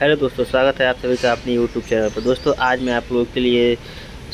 Hello दोस्तों, स्वागत है आप सभी का अपने यूट्यूब चैनल पर। दोस्तों आज मैं आप लोगों के लिए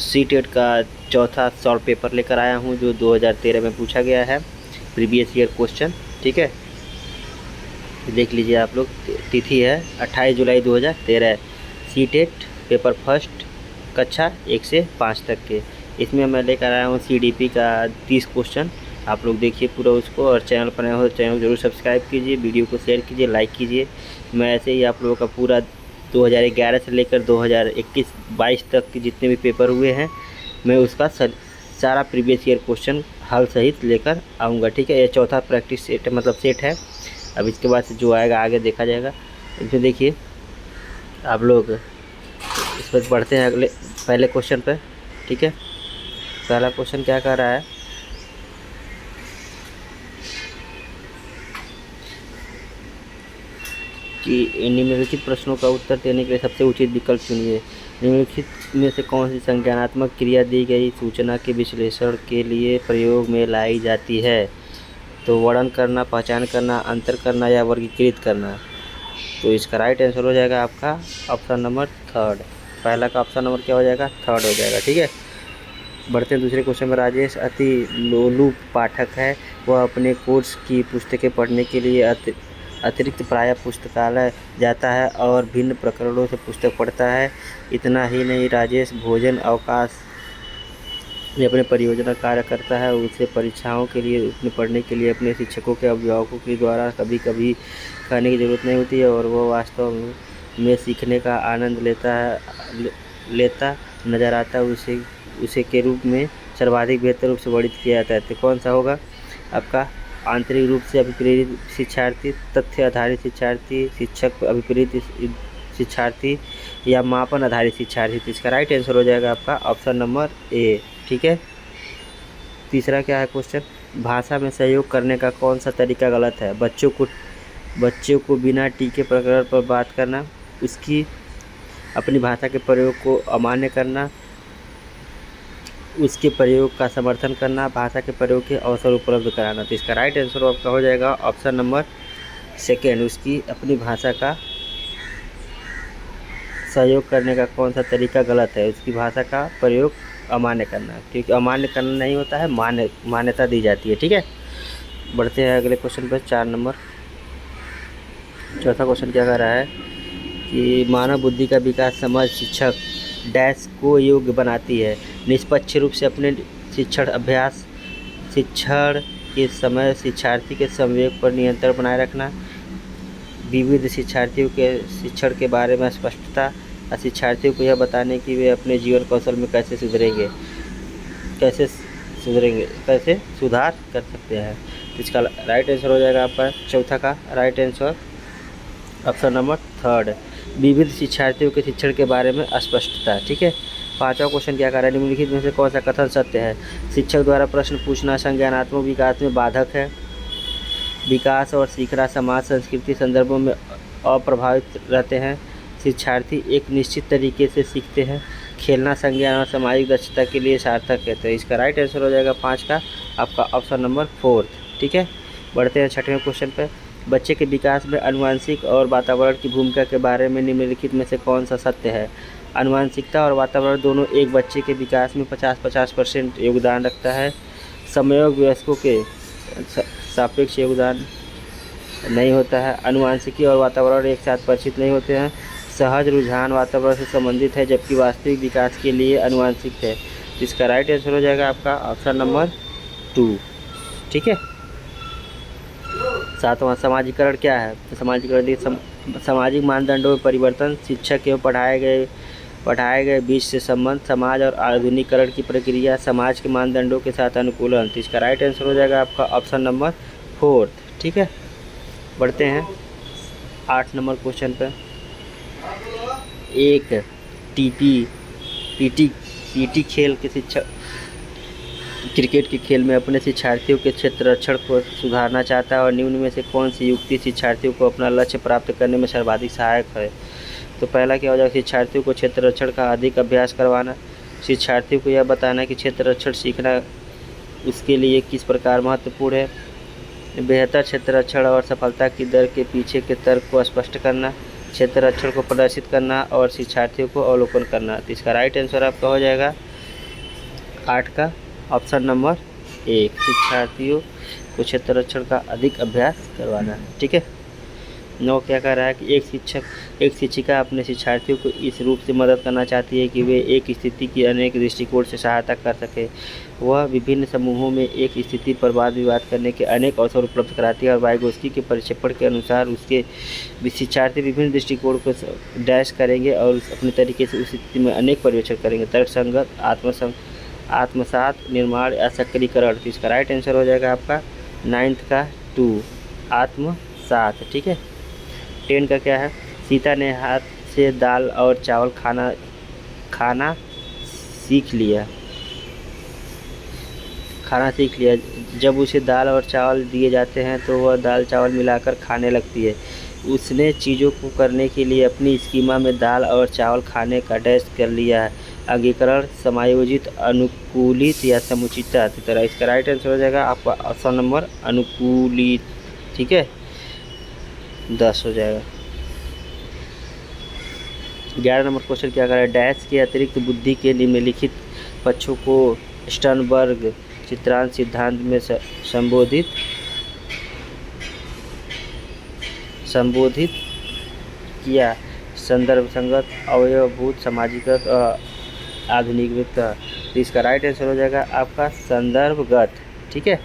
सीटेट का चौथा सॉल्व पेपर लेकर आया हूं जो 2013 में पूछा गया है, प्रीवियस ईयर क्वेश्चन। ठीक है, देख लीजिए आप लोग। तिथि है 28 जुलाई 2013। सीटेट पेपर फर्स्ट, कक्षा 1 से 5 तक के। इसमें मैं लेकर आया हूँ CDP का 30 क्वेश्चन। आप लोग देखिए पूरा उसको, और चैनल पर नए हो तो चैनल को जरूर सब्सक्राइब कीजिए, वीडियो को शेयर कीजिए, लाइक कीजिए। मैं ऐसे ही आप लोगों का पूरा 2011 से लेकर 2021-22 तक के जितने भी पेपर हुए हैं, मैं उसका सारा प्रीवियस ईयर क्वेश्चन हल सहित लेकर आऊँगा। ठीक है, ये चौथा प्रैक्टिस सेट मतलब सेट है। अब इसके बाद से जो आएगा आगे देखा जाएगा। इसमें देखिए आप लोग, इस पर बढ़ते हैं अगले पहले क्वेश्चन पर। ठीक है, पहला क्वेश्चन क्या कह रहा है कि निम्नलिखित प्रश्नों का उत्तर देने के लिए सबसे उचित विकल्प चुनिए। निम्नलिखित में से कौन सी संज्ञानात्मक क्रिया दी गई सूचना के विश्लेषण के लिए प्रयोग में लाई जाती है? तो वर्णन करना, पहचान करना, अंतर करना या वर्गीकृत करना। तो इसका राइट आंसर हो जाएगा आपका ऑप्शन नंबर थर्ड। पहला का ऑप्शन नंबर क्या हो जाएगा? थर्ड हो जाएगा। ठीक है, बढ़ते हैं दूसरे क्वेश्चन में। राजेश अति लोलुप पाठक है। वह अपने कोर्स की पुस्तकें पढ़ने के लिए अतिरिक्त प्रायः पुस्तकालय जाता है और भिन्न प्रकरणों से पुस्तक पढ़ता है। इतना ही नहीं, राजेश भोजन अवकाश में अपने परियोजना कार्य करता है। उसे परीक्षाओं के लिए अपने पढ़ने के लिए अपने शिक्षकों के अभिभावकों के द्वारा कभी कभी खाने की ज़रूरत नहीं होती है, और वह वास्तव में सीखने का आनंद लेता नज़र आता है। उसे के रूप में सर्वाधिक बेहतर रूप से वर्णित किया जाता है। तो कौन सा होगा आपका? आंतरिक रूप से अभिप्रेरित शिक्षार्थी, तथ्य आधारित शिक्षार्थी, शिक्षक अभिप्रेरित शिक्षार्थी या मापन आधारित शिक्षार्थी। तो इसका राइट आंसर हो जाएगा आपका ऑप्शन नंबर ए। ठीक है, तीसरा क्या है क्वेश्चन? भाषा में सहयोग करने का कौन सा तरीका गलत है? बच्चों को बिना टीके प्रकरण पर बात करना, उसकी अपनी भाषा के प्रयोग को अमान्य करना, उसके प्रयोग का समर्थन करना, भाषा के प्रयोग के अवसर उपलब्ध कराना। तो इसका राइट आंसर आपका हो जाएगा ऑप्शन नंबर सेकेंड। उसकी अपनी भाषा का सहयोग करने का कौन सा तरीका गलत है? उसकी भाषा का प्रयोग अमान्य करना, क्योंकि अमान्य करना नहीं होता है, मान्यता दी जाती है। ठीक है, बढ़ते हैं अगले क्वेश्चन पर, 4 नंबर। चौथा क्वेश्चन क्या कह रहा है कि मानव बुद्धि का विकास समझ शिक्षक डैश को योग्य बनाती है। निष्पक्ष रूप से अपने शिक्षण के समय शिक्षार्थी के संवेग पर नियंत्रण बनाए रखना, विविध शिक्षार्थियों के शिक्षण के बारे में स्पष्टता, और शिक्षार्थियों को यह बताने कि वे अपने जीवन कौशल में कैसे सुधार कर सकते हैं। तो इसका राइट आंसर हो जाएगा आपका चौथा का right answer option number third, विविध शिक्षार्थियों के शिक्षण के बारे में अस्पष्टता। ठीक है, पांचवा क्वेश्चन क्या कर रहा है? निम्नलिखित में से कौन सा कथन सत्य है? शिक्षक द्वारा प्रश्न पूछना संज्ञानात्मक विकास में बाधक है। विकास और सीखना समाज संस्कृति संदर्भों में अप्रभावित रहते हैं। शिक्षार्थी एक निश्चित तरीके से सीखते हैं। खेलना संज्ञान और सामाजिक दक्षता के लिए सार्थक है। तो इसका राइट आंसर हो जाएगा 5 का आपका ऑप्शन नंबर 4। ठीक है, बढ़ते हैं छठवें क्वेश्चन पर। बच्चे के विकास में आनुवंशिक और वातावरण की भूमिका के बारे में निम्नलिखित में से कौन सा सत्य है? आनुवंशिकता और वातावरण दोनों एक बच्चे के विकास में 50-50% योगदान रखता है। समयोग वयस्कों के सापेक्ष योगदान नहीं होता है। आनुवंशिकी और वातावरण एक साथ परिचित नहीं होते हैं। सहज रुझान वातावरण से संबंधित है, जबकि वास्तविक विकास के लिए आनुवंशिक है। इसका राइट आंसर हो जाएगा आपका ऑप्शन नंबर 2। ठीक है, सातवां समाजीकरण क्या है? तो समाजीकरण सामाजिक मानदंडों में परिवर्तन, शिक्षक एवं पढ़ाए गए बीच से संबंध, समाज और आधुनिकीकरण की प्रक्रिया, समाज के मानदंडों के साथ अनुकूलन। तो इसका राइट आंसर हो जाएगा आपका ऑप्शन नंबर 4। ठीक है, बढ़ते हैं 8 नंबर क्वेश्चन पर। एक पीटी खेल के शिक्षक क्रिकेट के खेल में अपने शिक्षार्थियों के क्षेत्ररक्षण को सुधारना चाहता है, और निम्न में से कौन सी युक्ति शिक्षार्थियों को अपना लक्ष्य प्राप्त करने में सर्वाधिक सहायक है? तो पहला क्या हो जाएगा? शिक्षार्थियों को क्षेत्ररक्षण का अधिक अभ्यास करवाना। शिक्षार्थियों को यह बताना कि क्षेत्ररक्षण सीखना उसके लिए किस प्रकार महत्वपूर्ण है। बेहतर क्षेत्ररक्षण और सफलता की दर के पीछे के तर्क को स्पष्ट करना। क्षेत्र अक्षर को प्रदर्शित करना और शिक्षार्थियों को अवलोकन करना। तो इसका राइट आंसर आपका हो जाएगा 8 का ऑप्शन नंबर 1, शिक्षार्थियों को क्षेत्र अक्षर का अधिक अभ्यास करवाना है। ठीक है। 9 क्या कह रहा है कि एक शिक्षिका अपने शिक्षार्थियों को इस रूप से मदद करना चाहती है कि वे एक स्थिति की अनेक दृष्टिकोण से सहायता कर सके। वह विभिन्न समूहों में एक स्थिति पर वाद विवाद करने के अनेक अवसर उपलब्ध कराती है और वाइगोत्स्की के प्रक्षेपण के अनुसार उसके शिक्षार्थी विभिन्न दृष्टिकोण को डैश करेंगे और अपने तरीके से उस स्थिति में अनेक पर्यवेक्षण करेंगे। तर्कसंगत, आत्मसात, निर्माण या सक्रियकरण। तो इसका राइट आंसर हो जाएगा आपका 9th का 2, आत्मसात। ठीक है। 10 का क्या है, सीता ने हाथ से दाल और चावल खाना सीख लिया। जब उसे दाल और चावल दिए जाते हैं तो वह दाल चावल मिलाकर खाने लगती है। उसने चीज़ों को करने के लिए अपनी स्कीमा में दाल और चावल खाने का डैश कर लिया है। अंगीकरण, समायोजित, अनुकूलित या समुचिता। इस तरह इसका राइट आंसर हो जाएगा आपका ऑप्शन नंबर अनुकूलित। ठीक है, 10 हो जाएगा। 11 नंबर क्वेश्चन क्या कर रहा है, डैश के अतिरिक्त बुद्धि के निम्नलिखित पक्षों को स्टर्नबर्ग चित्रांश सिद्धांत में संबोधित किया। संदर्भ संगत, अवयवभूत, सामाजिकत और आधुनिकता। तो इसका राइट आंसर हो जाएगा आपका संदर्भगत। ठीक है।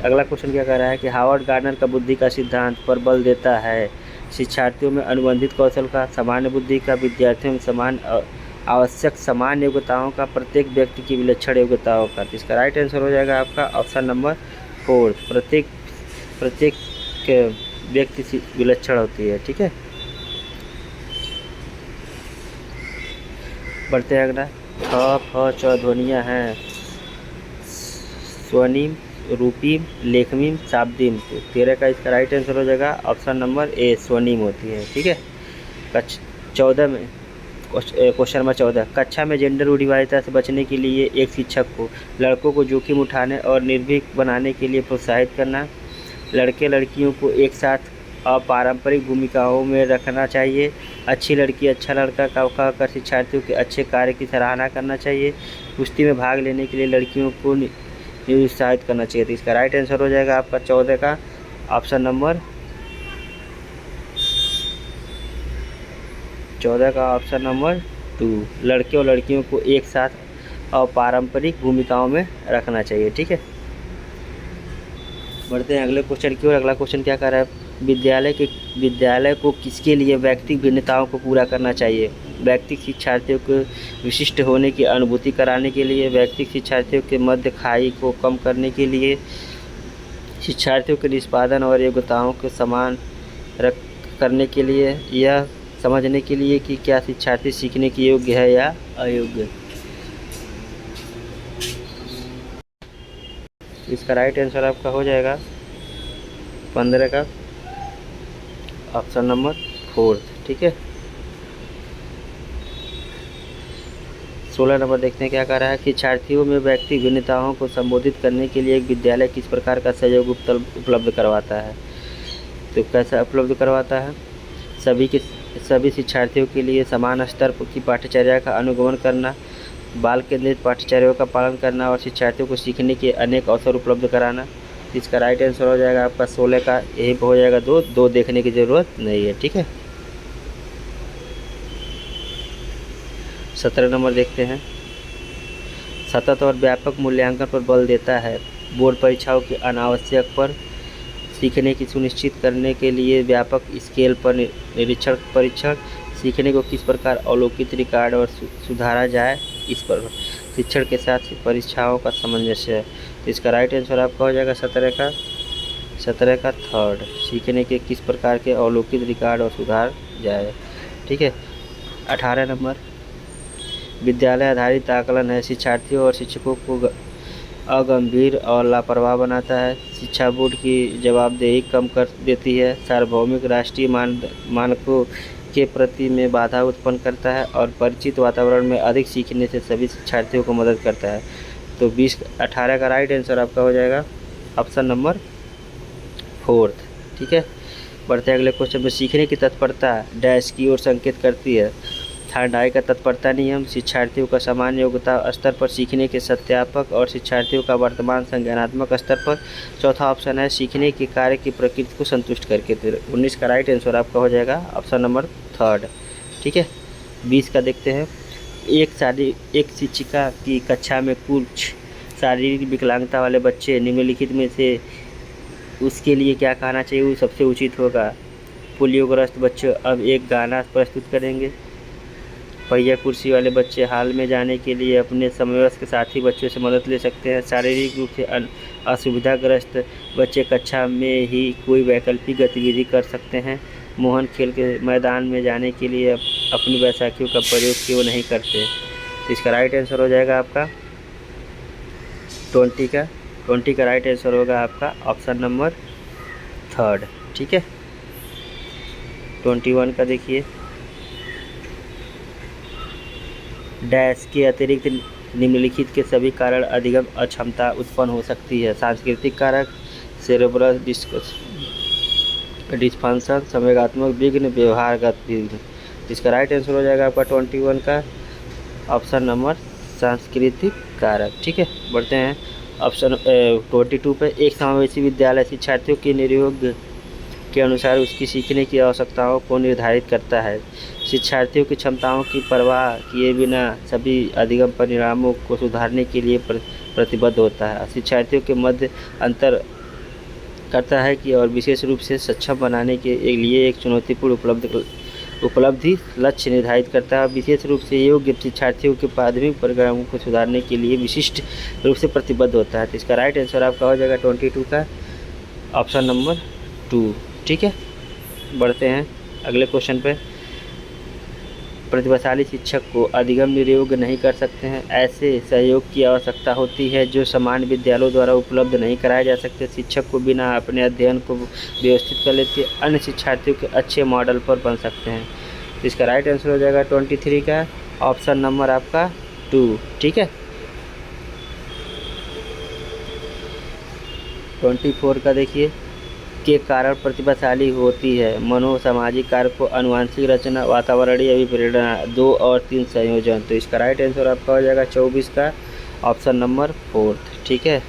अगला क्वेश्चन क्या कह रहा है कि हार्वर्ड गार्डनर का बुद्धि का सिद्धांत पर बल देता है शिक्षार्थियों में अनुबंधित कौशल का, सामान्य बुद्धि का, विद्यार्थियों में आवश्यक समान योग्यताओं का, प्रत्येक व्यक्ति की विलक्षण योग्यताओं का। तो इसका राइट आंसर हो जाएगा आपका ऑप्शन नंबर 4, प्रत्येक व्यक्ति विलक्षण होती है। ठीक है। बढ़ते हैं अगला। फ च ध्वनियाँ हैं स्वनिम, रूपीम, लेखमीम, शाब्दिम। तो 13 का इसका राइट आंसर हो जाएगा ऑप्शन नंबर ए, स्वनिम होती है। ठीक है। 14 में क्वेश्चन नंबर 14, कक्षा में जेंडर रूढ़िवादिता से बचने के लिए एक शिक्षक को लड़कों को जोखिम उठाने और निर्भीक बनाने के लिए प्रोत्साहित करना। लड़के लड़कियों को एक साथ अपारंपरिक भूमिकाओं में रखना चाहिए। अच्छी लड़की अच्छा लड़का का कहकर शिक्षार्थियों के अच्छे कार्य की सराहना करना चाहिए। कुश्ती में भाग लेने के लिए लड़कियों को निरुत्साहित करना चाहिए। तो इसका राइट आंसर हो जाएगा आपका 14 का ऑप्शन नंबर 2, लड़के और लड़कियों को एक साथ अपारंपरिक भूमिकाओं में रखना चाहिए। ठीक है। बढ़ते हैं अगले क्वेश्चन की ओर। अगला क्वेश्चन क्या कर रहा है, विद्यालय को किसके लिए व्यक्तिगत भिन्नताओं को पूरा करना चाहिए। व्यक्तिगत शिक्षार्थियों को विशिष्ट होने की अनुभूति कराने के लिए, व्यक्तिगत शिक्षार्थियों के मध्य खाई को कम करने के लिए, शिक्षार्थियों के निष्पादन और योग्यताओं को समान करने के लिए, यह समझने के लिए कि क्या शिक्षार्थी सीखने के योग्य है या अयोग्य। इसका राइट आंसर आपका हो जाएगा 15 का ऑप्शन नंबर 4। ठीक है। 16 नंबर देखते हैं क्या कह रहा है कि शिक्षार्थियों में व्यक्ति भिन्नताओं को संबोधित करने के लिए एक विद्यालय किस प्रकार का सहयोग उपलब्ध करवाता है। तो कैसा उपलब्ध करवाता है, सभी शिक्षार्थियों के लिए समान स्तर की पाठ्यचर्या का अनुगमन करना, बाल केंद्रित पाठ्यचर्याओं का पालन करना और शिक्षार्थियों को सीखने के अनेक अवसर उपलब्ध कराना। इसका राइट आंसर हो जाएगा आपका 16 का, यही हो जाएगा 2 देखने की ज़रूरत नहीं है। ठीक है। 17 नंबर देखते हैं, सतत और व्यापक मूल्यांकन पर बल देता है। बोर्ड परीक्षाओं के अनावश्यक पर सीखने की सुनिश्चित करने के लिए व्यापक स्केल पर निरीक्षण परीक्षण, सीखने को किस प्रकार अवलोकित, रिकॉर्ड और सुधारा जाए, इस पर शिक्षण के साथ परीक्षाओं का सामंजस्य है। तो इसका राइट आंसर आपका हो जाएगा 17 का 3rd, सीखने के किस प्रकार के अवलोकित, रिकॉर्ड और सुधार जाए। ठीक है। 18 नंबर, विद्यालय आधारित आकलन है, शिक्षार्थियों और शिक्षकों को अगंभीर और लापरवाह बनाता है, शिक्षा बोर्ड की जवाबदेही कम कर देती है, सार्वभौमिक राष्ट्रीय मानकों के प्रति में बाधा उत्पन्न करता है और परिचित वातावरण में अधिक सीखने से सभी शिक्षार्थियों को मदद करता है। तो 18 का राइट आंसर आपका हो जाएगा ऑप्शन नंबर 4। ठीक है। बढ़ते हैं अगले क्वेश्चन में। सीखने की तत्परता डैश की ओर संकेत करती है। थर्ड आई का तत्परता नियम, शिक्षार्थियों का सामान्य योग्यता स्तर पर सीखने के सत्यापक और शिक्षार्थियों का वर्तमान संज्ञानात्मक स्तर पर। चौथा ऑप्शन है सीखने के कार्य की प्रकृति को संतुष्ट करके। 19 का राइट आंसर आपका हो जाएगा ऑप्शन नंबर थर्ड। ठीक है, 20 का देखते हैं। एक शिक्षिका की कक्षा में कुछ शारीरिक विकलांगता वाले बच्चे निम्नलिखित में से उसके लिए क्या कहना चाहिए वो सबसे उचित होगा। पोलियोग्रस्त बच्चे अब एक गाना प्रस्तुत करेंगे। पहिया कुर्सी वाले बच्चे हाल में जाने के लिए अपने समवयस्क साथी बच्चों से मदद ले सकते हैं। शारीरिक रूप से असुविधाग्रस्त बच्चे कक्षा में ही कोई वैकल्पिक गतिविधि कर सकते हैं। मोहन खेल के मैदान में जाने के लिए अपनी बैसाखियों का प्रयोग क्यों नहीं करते। इसका राइट आंसर हो जाएगा आपका 20 का राइट आंसर होगा आपका ऑप्शन नंबर थर्ड। ठीक है, 21 का देखिए। डैश के अतिरिक्त निम्नलिखित के सभी कारण अधिगम अक्षमता उत्पन्न हो सकती है। सांस्कृतिक कारक, सेरेब्रल डिस्फंक्शन, संवेगात्मक विघ्न, व्यवहारगत विघ्न। इसका राइट आंसर हो जाएगा आपका 21 का ऑप्शन नंबर सांस्कृतिक कारक। ठीक है, बढ़ते हैं ऑप्शन 22 पे। एक समावेशी विद्यालय शिक्षार्थियों के नियोग के अनुसार उसकी सीखने की आवश्यकताओं को निर्धारित करता है। शिक्षार्थियों की क्षमताओं की परवाह किए बिना सभी अधिगम परिणामों को सुधारने के लिए प्रतिबद्ध होता है। शिक्षार्थियों के मध्य अंतर करता है कि और विशेष रूप से सक्षम बनाने के लिए एक चुनौतीपूर्ण उपलब्धि लक्ष्य निर्धारित करता है। विशेष रूप से योग्य शिक्षार्थियों के प्राथमिक परिणामों को सुधारने के लिए विशिष्ट रूप से प्रतिबद्ध होता है। तो इसका राइट आंसर आपका हो जाएगा 22 का ऑप्शन नंबर 2। ठीक है, बढ़ते हैं अगले क्वेश्चन पे। प्रतिभाशाली शिक्षक को अधिगम नियोग नहीं कर सकते हैं। ऐसे सहयोग की आवश्यकता होती है जो सामान्य विद्यालयों द्वारा उपलब्ध नहीं कराए जा सकते। शिक्षक को बिना अपने अध्ययन को व्यवस्थित कर लेते अन्य शिक्षार्थियों के अच्छे मॉडल पर बन सकते हैं। तो इसका राइट आंसर हो जाएगा 23 का ऑप्शन नंबर आपका 2। ठीक है, 24 का देखिए। के कारण प्रतिभाशाली होती है। मनोसामाजिक कारक को अनुवांशिक रचना, वातावरणीय अभिप्रेरणा, 2 और 3 संयोजन। तो इसका राइट आंसर आपका हो जाएगा 24 का ऑप्शन नंबर 4। ठीक है,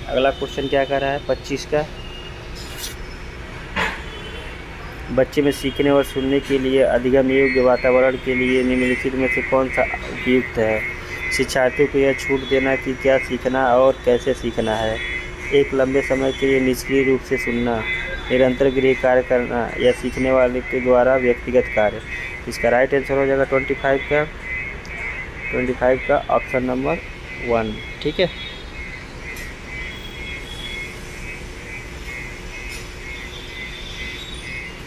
अगला क्वेश्चन क्या कर रहा है 25 का। बच्चे में सीखने और सुनने के लिए अधिगम योग्य वातावरण के लिए निम्नलिखित में से कौन सा उपयुक्त है। शिक्षार्थियों को यह छूट देना कि क्या सीखना और कैसे सीखना है। एक लंबे समय के लिए निष्क्रिय रूप से सुनना, निरंतर गृह कार्य करना या सीखने वाले के द्वारा व्यक्तिगत कार्य। इसका राइट आंसर हो जाएगा 25 का ऑप्शन नंबर 1। ठीक है,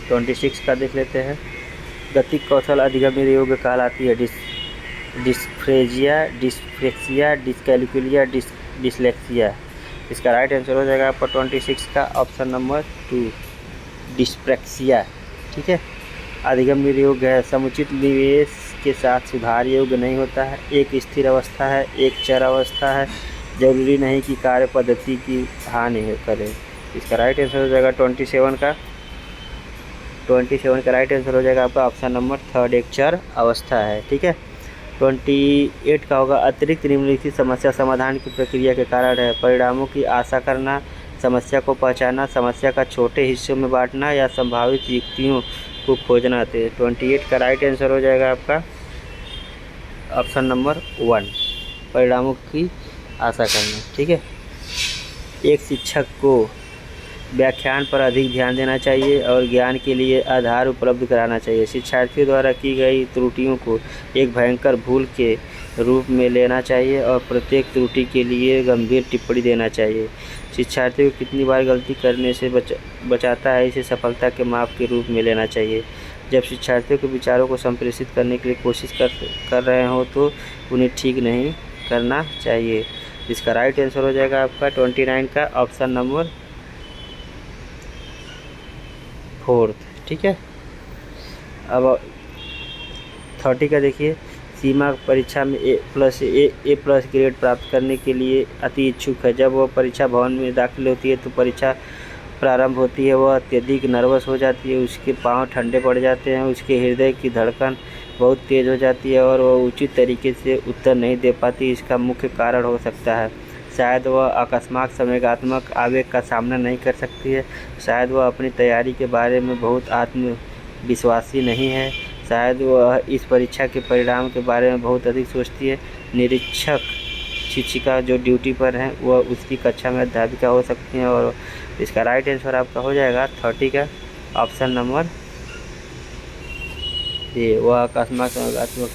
तो 26 का देख लेते हैं। गतिक कौशल अधिगम योग्य कहलाती है। डिस्फ्रेजिया, डिस्फ्रेक्सिया, डिस्कैल्कुलिया, डिसलेक्सिया। इसका राइट आंसर हो जाएगा आपका 26 का ऑप्शन नंबर 2 डिस्प्रैक्सिया। ठीक है, अधिगम नियोग है। समुचित निवेश के साथ सुधार योग्य नहीं होता है। एक स्थिर अवस्था है, एक चर अवस्था है। जरूरी नहीं कि कार्य पद्धति की हानि करे। इसका राइट आंसर हो जाएगा 27 का राइट आंसर हो जाएगा आपका ऑप्शन नंबर 3 एक चर अवस्था है। ठीक है, 28 का होगा। अतिरिक्त निम्नलिखित समस्या समाधान की प्रक्रिया के कारण है। परिणामों की आशा करना, समस्या को पहचानना, समस्या का छोटे हिस्सों में बांटना या संभावित युक्तियों को खोजना। तो 28 का राइट आंसर हो जाएगा आपका ऑप्शन नंबर 1 परिणामों की आशा करना। ठीक है, एक शिक्षक को व्याख्यान पर अधिक ध्यान देना चाहिए और ज्ञान के लिए आधार उपलब्ध कराना चाहिए। शिक्षार्थियों द्वारा की गई त्रुटियों को एक भयंकर भूल के रूप में लेना चाहिए और प्रत्येक त्रुटि के लिए गंभीर टिप्पणी देना चाहिए। शिक्षार्थियों को कितनी बार गलती करने से बचाता है इसे सफलता के माप के रूप में लेना चाहिए। जब शिक्षार्थियों के विचारों को संप्रेषित करने के लिए कोशिश कर रहे हो तो उन्हें ठीक नहीं करना चाहिए। इसका राइट आंसर हो जाएगा आपका 29 का ऑप्शन नंबर 4। ठीक है, अब 30 का देखिए। सीमा परीक्षा में ए प्लस ग्रेड प्राप्त करने के लिए अति इच्छुक है। जब वह परीक्षा भवन में दाखिल होती है तो परीक्षा प्रारंभ होती है वह अत्यधिक नर्वस हो जाती है, उसके पाँव ठंडे पड़ जाते हैं, उसके हृदय की धड़कन बहुत तेज़ हो जाती है और वह उचित तरीके से उत्तर नहीं दे पाती। इसका मुख्य कारण हो सकता है शायद वह अकस्मात संवेगात्मक आवेग का सामना नहीं कर सकती है, शायद वह अपनी तैयारी के बारे में बहुत आत्मविश्वासी नहीं है, शायद वह इस परीक्षा के परिणाम के बारे में बहुत अधिक सोचती है। निरीक्षक शिक्षिका जो ड्यूटी पर हैं वह उसकी कक्षा में अध्यापिका हो सकती हैं। और इसका राइट आंसर आपका हो जाएगा 30 का ऑप्शन नंबर ये, वह अकस्मात संवेगात्मक।